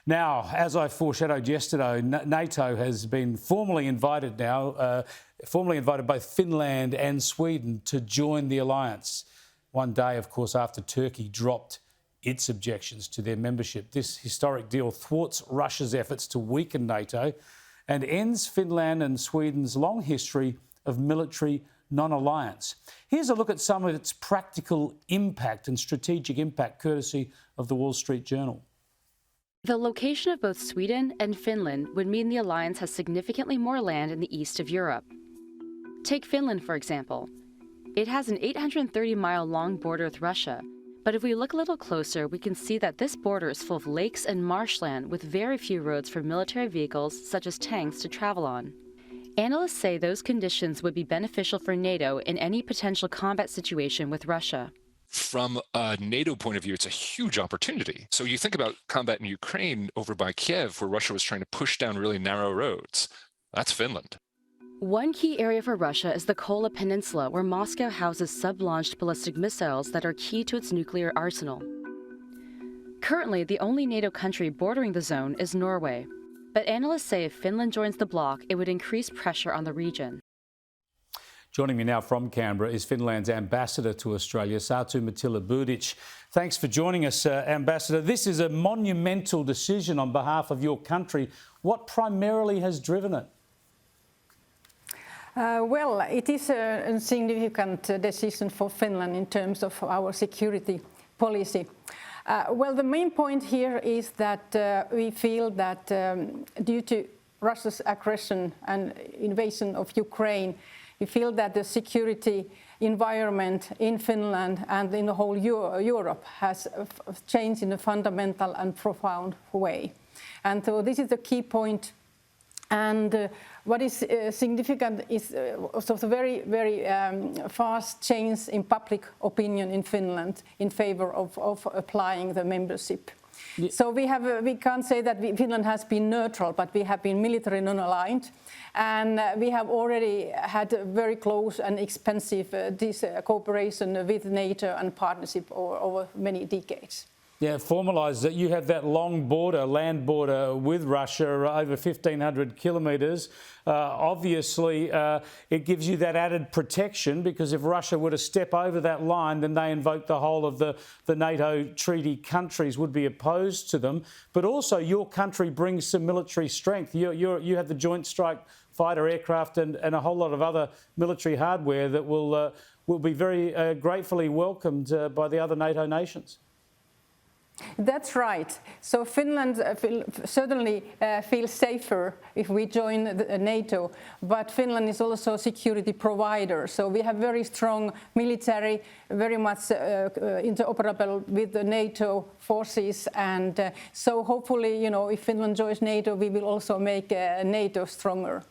Now, as I foreshadowed yesterday, NATO has been formally invited both Finland and Sweden to join the alliance. One day, of course, after Turkey dropped its objections to their membership. This historic deal thwarts Russia's efforts to weaken NATO and ends Finland and Sweden's long history of military non-alliance. Here's a look at some of its practical impact and strategic impact, courtesy of the Wall Street Journal. The location of both Sweden and Finland would mean the alliance has significantly more land in the east of Europe. Take Finland, for example. It has an 830-mile-long border with Russia, but if we look a little closer, we can see that this border is full of lakes and marshland with very few roads for military vehicles, such as tanks, to travel on. Analysts say those conditions would be beneficial for NATO in any potential combat situation with Russia. From a NATO point of view, it's a huge opportunity. So you think about combat in Ukraine over by Kiev, where Russia was trying to push down really narrow roads. That's Finland. One key area for Russia is the Kola Peninsula, where Moscow houses sub-launched ballistic missiles that are key to its nuclear arsenal. Currently, the only NATO country bordering the zone is Norway. But analysts say if Finland joins the bloc, it would increase pressure on the region. Joining me now from Canberra is Finland's ambassador to Australia, Satu Mattila-Budich. Thanks for joining us, Ambassador. This is a monumental decision on behalf of your country. What primarily has driven it? Well, it is a significant decision for Finland in terms of our security policy. Well, the main point here is that we feel that due to Russia's aggression and invasion of Ukraine, we feel that the security environment in Finland and in the whole Europe has changed in a fundamental and profound way. And so this is the key point. And what is significant is also the very, very fast change in public opinion in Finland in favor of applying the membership. Yeah. So we can't say that Finland has been neutral, but we have been military non-aligned, and we have already had a very close and expensive cooperation with NATO and partnership over many decades. Yeah, formalised that you have that long border, land border with Russia, over 1,500 kilometres. Obviously, it gives you that added protection, because if Russia were to step over that line, then they invoke the whole of the NATO treaty countries would be opposed to them. But also your country brings some military strength. You have the Joint Strike Fighter aircraft and a whole lot of other military hardware that will be very gratefully welcomed by the other NATO nations. That's right. So Finland certainly feels safer if we join NATO, but Finland is also a security provider. So we have very strong military, very much interoperable with the NATO forces, and so hopefully, if Finland joins NATO, we will also make NATO stronger.